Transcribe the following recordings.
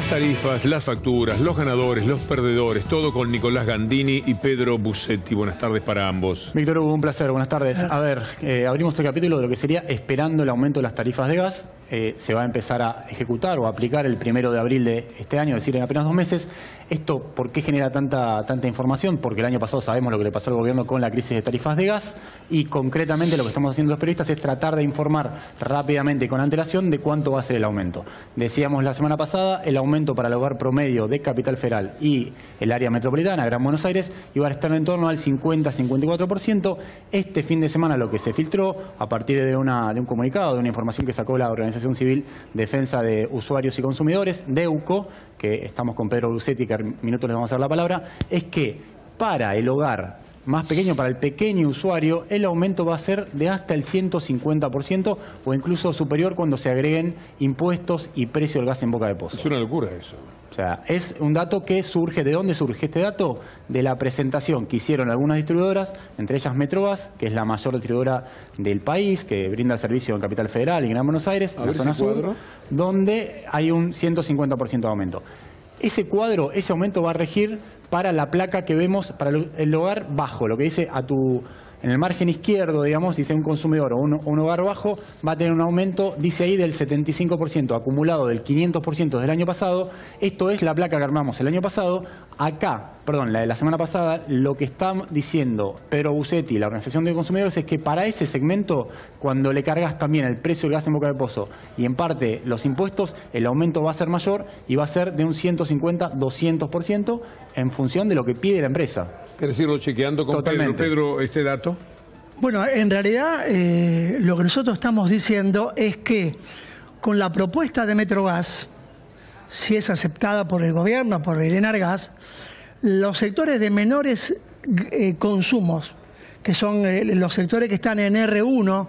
Las tarifas, las facturas, los ganadores, los perdedores, todo con Nicolás Gandini y Pedro Busetti. Buenas tardes para ambos. Víctor Hugo, un placer. Buenas tardes. A ver, abrimos el capítulo de lo que sería esperando el aumento de las tarifas de gas. Se va a empezar a ejecutar o a aplicar el 1 de abril de este año, es decir, en apenas 2 meses. ¿Esto por qué genera tanta información? Porque el año pasado sabemos lo que le pasó al gobierno con la crisis de tarifas de gas y concretamente lo que estamos haciendo los periodistas es tratar de informar rápidamente y con antelación de cuánto va a ser el aumento. Decíamos la semana pasada, el aumento para el hogar promedio de Capital Federal y el área metropolitana, Gran Buenos Aires, iba a estar en torno al 50-54%. Este fin de semana lo que se filtró a partir de un comunicado, de una información que sacó la Organización Civil Defensa de Usuarios y Consumidores, DEUCO, que estamos con Pedro Busetti, que en minutos le vamos a dar la palabra, es que para el hogar más pequeño, para el pequeño usuario, el aumento va a ser de hasta el 150% o incluso superior cuando se agreguen impuestos y precio del gas en boca de pozo. Es una locura eso. O sea, es un dato que surge. ¿De dónde surge este dato? De la presentación que hicieron algunas distribuidoras, entre ellas Metrogas, que es la mayor distribuidora del país, que brinda servicio en Capital Federal y Gran Buenos Aires, en la zona sur, donde hay un 150% de aumento. Ese cuadro, ese aumento va a regir para la placa que vemos, para el hogar bajo, lo que dice en el margen izquierdo, digamos, dice un consumidor o un hogar bajo, va a tener un aumento, dice ahí, del 75%, acumulado del 500% del año pasado. Esto es la placa que armamos el año pasado. Acá, perdón, la de la semana pasada, lo que está diciendo Pedro Busetti, la Organización de Consumidores, es que para ese segmento, cuando le cargas también el precio del gas en boca de pozo y en parte los impuestos, el aumento va a ser mayor y va a ser de un 150-200% en función de lo que pide la empresa. ¿Querés irlo chequeando con Pedro, este dato? Bueno, en realidad lo que nosotros estamos diciendo es que con la propuesta de Metrogas, si es aceptada por el gobierno, por el Enargas, los sectores de menores consumos, que son los sectores que están en R1,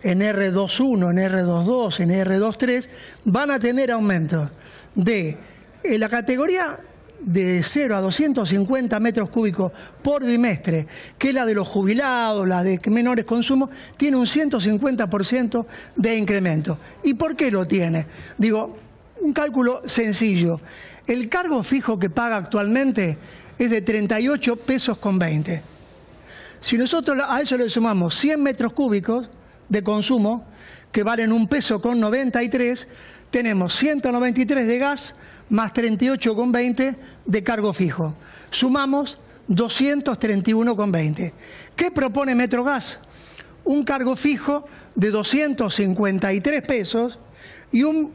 en R21, en R22, en R23, van a tener aumentos de la categoría de 0 a 250 metros cúbicos por bimestre, que es la de los jubilados, la de menores consumos, tiene un 150% de incremento. ¿Y por qué lo tiene? Digo, un cálculo sencillo. El cargo fijo que paga actualmente es de 38 pesos con 20. Si nosotros a eso le sumamos 100 metros cúbicos de consumo, que valen 1 peso con 93, tenemos 193 de gas más 38,20 de cargo fijo. Sumamos 231,20. ¿Qué propone Metrogas? Un cargo fijo de 253 pesos y un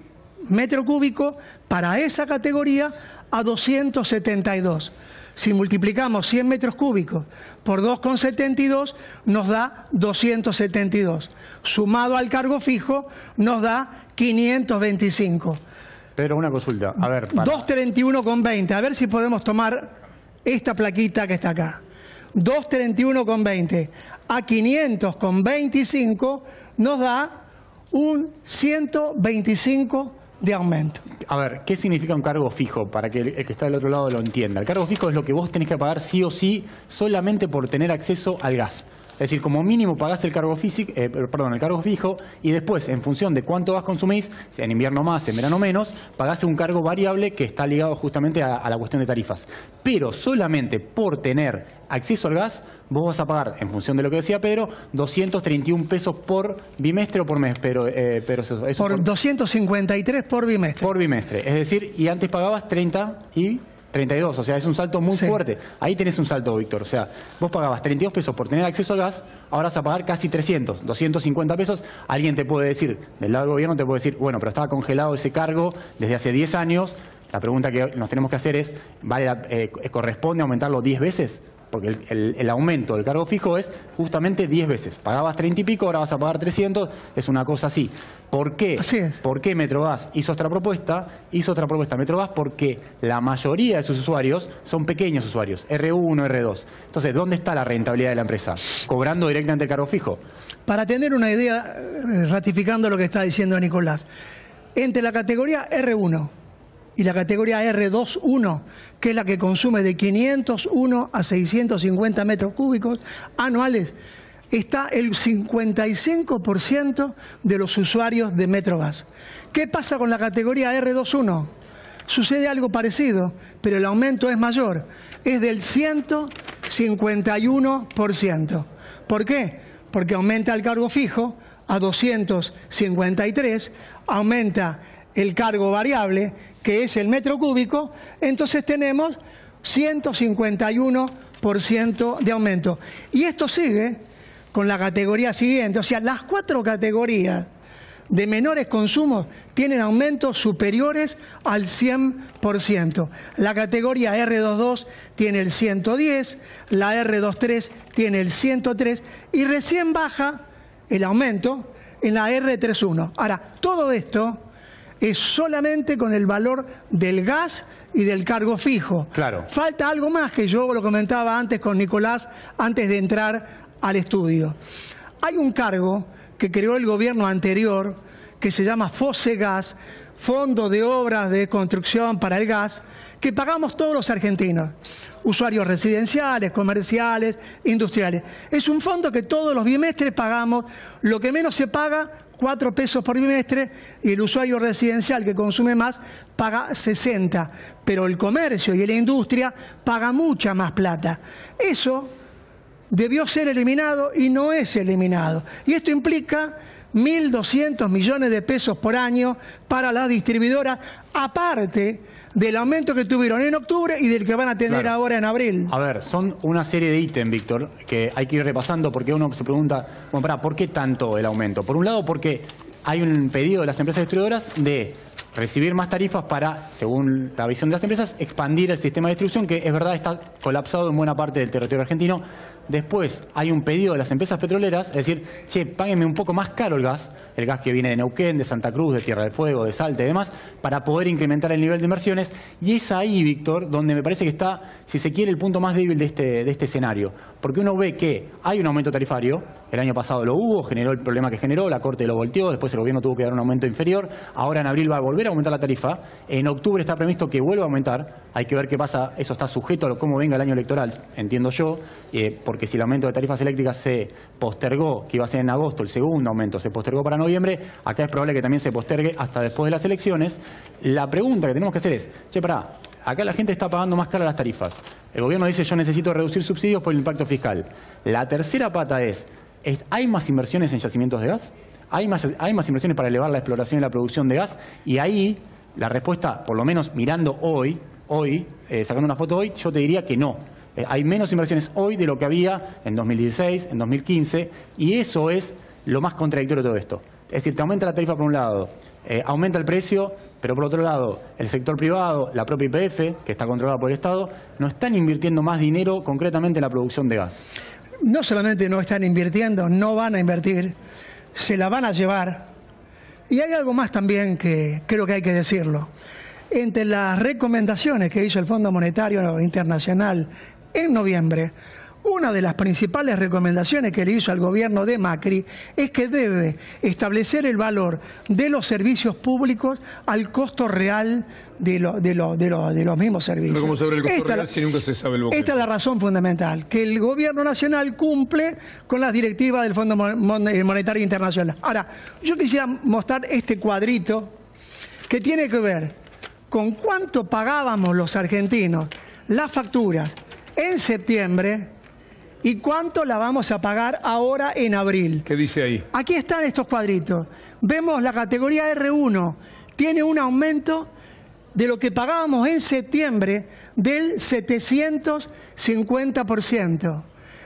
metro cúbico para esa categoría a 272. Si multiplicamos 100 metros cúbicos por 2,72 nos da 272. Sumado al cargo fijo nos da 525. Pero una consulta, a ver... 231,20, a ver si podemos tomar esta plaquita que está acá. 231,20 a 500,25 nos da un 125 de aumento. A ver, ¿qué significa un cargo fijo? Para que el que está del otro lado lo entienda. El cargo fijo es lo que vos tenés que pagar sí o sí solamente por tener acceso al gas. Es decir, como mínimo pagás el cargo fijo y después, en función de cuánto gas consumís, en invierno más, en verano menos, pagás un cargo variable que está ligado justamente a la cuestión de tarifas. Pero solamente por tener acceso al gas, vos vas a pagar, en función de lo que decía Pedro, 231 pesos por bimestre o por mes. Pero eso por 253 por bimestre. Por bimestre. Es decir, y antes pagabas 30 y 32, o sea, es un salto muy fuerte. Ahí tenés un salto, Víctor. O sea, vos pagabas 32 pesos por tener acceso al gas, ahora vas a pagar casi 300, 250 pesos. Alguien te puede decir, del lado del gobierno te puede decir, bueno, pero estaba congelado ese cargo desde hace 10 años. La pregunta que nos tenemos que hacer es, ¿corresponde aumentarlo 10 veces? Porque el aumento del cargo fijo es justamente 10 veces. Pagabas 30 y pico, ahora vas a pagar 300, es una cosa así. ¿Por qué? Así es. ¿Por qué Metrogas hizo otra propuesta? Hizo otra propuesta Metrogas porque la mayoría de sus usuarios son pequeños usuarios, R1, R2. Entonces, ¿dónde está la rentabilidad de la empresa? Cobrando directamente el cargo fijo. Para tener una idea, ratificando lo que está diciendo Nicolás, entre la categoría R1 y la categoría R21, que es la que consume de 501 a 650 metros cúbicos anuales, está el 55% de los usuarios de Metrogas. ¿Qué pasa con la categoría R21? sucede algo parecido, pero el aumento es mayor, es del 151%. ¿Por qué? Porque aumenta el cargo fijo a 253, aumenta el cargo variable, que es el metro cúbico, entonces tenemos 151% de aumento. Y esto sigue con la categoría siguiente, o sea, las 4 categorías de menores consumos tienen aumentos superiores al 100%. La categoría R22 tiene el 110, la R23 tiene el 103 y recién baja el aumento en la R31. Ahora, todo esto es solamente con el valor del gas y del cargo fijo. Claro. Falta algo más que yo lo comentaba antes con Nicolás, antes de entrar al estudio. Hay un cargo que creó el gobierno anterior, que se llama FOSEGAS, Fondo de Obras de Construcción para el Gas, que pagamos todos los argentinos, usuarios residenciales, comerciales, industriales. Es un fondo que todos los bimestres pagamos, lo que menos se paga, 4 pesos por bimestre, y el usuario residencial que consume más paga 60, pero el comercio y la industria paga mucha más plata. Eso debió ser eliminado y no es eliminado. Y esto implica 1.200 millones de pesos por año para la distribuidora, aparte del aumento que tuvieron en octubre y del que van a tener ahora en abril. A ver, son una serie de ítems, Víctor, que hay que ir repasando porque uno se pregunta, bueno, ¿por qué tanto el aumento? Por un lado, porque hay un pedido de las empresas distribuidoras de recibir más tarifas para, según la visión de las empresas, expandir el sistema de distribución, que es verdad está colapsado en buena parte del territorio argentino. Después hay un pedido de las empresas petroleras, es decir, che, páguenme un poco más caro el gas que viene de Neuquén, de Santa Cruz, de Tierra del Fuego, de Salta y demás, para poder incrementar el nivel de inversiones. Y es ahí, Víctor, donde me parece que está, si se quiere, el punto más débil de este escenario. Porque uno ve que hay un aumento tarifario, el año pasado lo hubo, generó el problema que generó, la Corte lo volteó, después el gobierno tuvo que dar un aumento inferior, ahora en abril va a volver a aumentar la tarifa, en octubre está previsto que vuelva a aumentar, hay que ver qué pasa, eso está sujeto a cómo venga el año electoral, entiendo yo, porque si el aumento de tarifas eléctricas se postergó, que iba a ser en agosto, el segundo aumento se postergó para noviembre, acá es probable que también se postergue hasta después de las elecciones. La pregunta que tenemos que hacer es, che, pará, acá la gente está pagando más caro las tarifas, el gobierno dice yo necesito reducir subsidios por el impacto fiscal. La tercera pata es ¿hay más inversiones en yacimientos de gas? ¿Hay más inversiones para elevar la exploración y la producción de gas? Y ahí la respuesta, por lo menos mirando hoy, sacando una foto hoy, yo te diría que no. Hay menos inversiones hoy de lo que había en 2016, en 2015, y eso es lo más contradictorio de todo esto. Es decir, te aumenta la tarifa por un lado, aumenta el precio, pero por otro lado, el sector privado, la propia YPF, que está controlada por el Estado, no están invirtiendo más dinero concretamente en la producción de gas. No solamente no están invirtiendo, no van a invertir, se la van a llevar. Y hay algo más también que creo que hay que decirlo. Entre las recomendaciones que hizo el Fondo Monetario Internacional en noviembre, una de las principales recomendaciones que le hizo al gobierno de Macri es que debe establecer el valor de los servicios públicos al costo real de los mismos servicios. Pero ¿cómo saber el costo real si nunca se sabe el boquete? Esta es la razón fundamental, que el gobierno nacional cumple con las directivas del Fondo Monetario Internacional. Ahora, yo quisiera mostrar este cuadrito que tiene que ver con cuánto pagábamos los argentinos las facturas en septiembre y cuánto la vamos a pagar ahora en abril. ¿Qué dice ahí? Aquí están estos cuadritos. Vemos la categoría R1, tiene un aumento de lo que pagábamos en septiembre del 750%.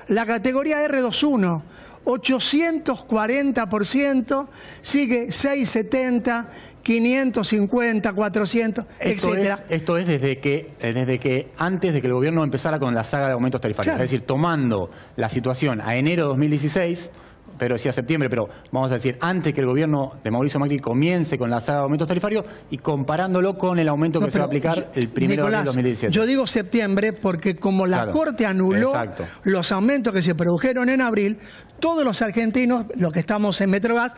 La categoría R21, 840%, sigue 670, 550, 400, etcétera. Esto es desde que antes de que el gobierno empezara con la saga de aumentos tarifarios. Claro. Es decir, tomando la situación a enero de 2016, pero decía septiembre, pero vamos a decir, antes que el gobierno de Mauricio Macri comience con la saga de aumentos tarifarios y comparándolo con el aumento que se va a aplicar el 1 de abril de 2017. Yo digo septiembre porque como la Corte anuló los aumentos que se produjeron en abril, todos los argentinos, los que estamos en Metrogas,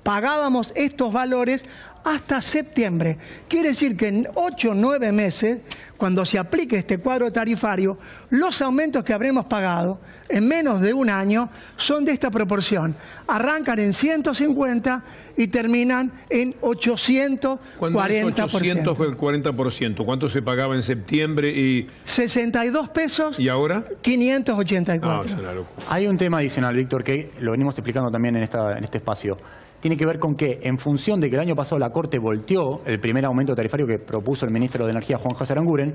pagábamos estos valores hasta septiembre. Quiere decir que en 8 o 9 meses, cuando se aplique este cuadro tarifario, los aumentos que habremos pagado en menos de un año son de esta proporción. Arrancan en 150 y terminan en 840%. Cuando es 840%, ¿cuánto se pagaba en septiembre? Y 62 pesos. ¿Y ahora? 584. No, es una locura. Hay un tema adicional, Víctor, que lo venimos explicando también en este espacio. Tiene que ver con que, en función de que el año pasado la Corte volteó el primer aumento tarifario que propuso el ministro de Energía, Juan José Aranguren,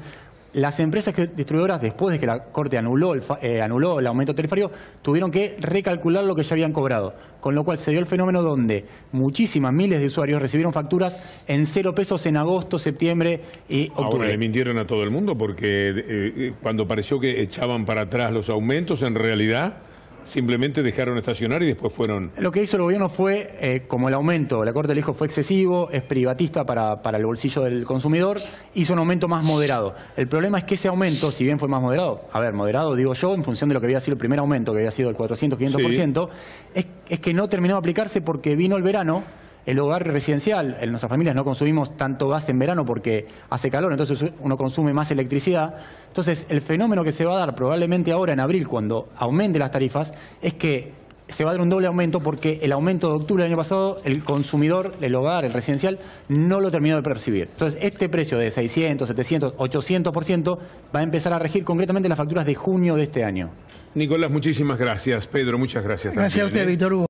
las empresas distribuidoras, después de que la Corte anuló el aumento tarifario, tuvieron que recalcular lo que ya habían cobrado. Con lo cual se dio el fenómeno donde muchísimas miles de usuarios recibieron facturas en 0 pesos en agosto, septiembre y octubre. Ahora le mintieron a todo el mundo porque cuando pareció que echaban para atrás los aumentos, en realidad simplemente dejaron estacionar y después fueron... Lo que hizo el gobierno fue, como el aumento, la Corte le dijo fue excesivo, es privatista para el bolsillo del consumidor, hizo un aumento más moderado. El problema es que ese aumento, si bien fue más moderado, moderado digo yo, en función de lo que había sido el primer aumento, que había sido el 400-500%, sí, es que no terminó de aplicarse porque vino el verano. El hogar residencial, en nuestras familias no consumimos tanto gas en verano porque hace calor, entonces uno consume más electricidad. Entonces, el fenómeno que se va a dar probablemente ahora en abril, cuando aumente las tarifas, es que se va a dar un doble aumento porque el aumento de octubre del año pasado, el consumidor, el hogar, el residencial, no lo terminó de percibir. Entonces, este precio de 600, 700, 800% va a empezar a regir concretamente las facturas de junio de este año. Nicolás, muchísimas gracias. Pedro, muchas gracias. Gracias a usted, Víctor Hugo.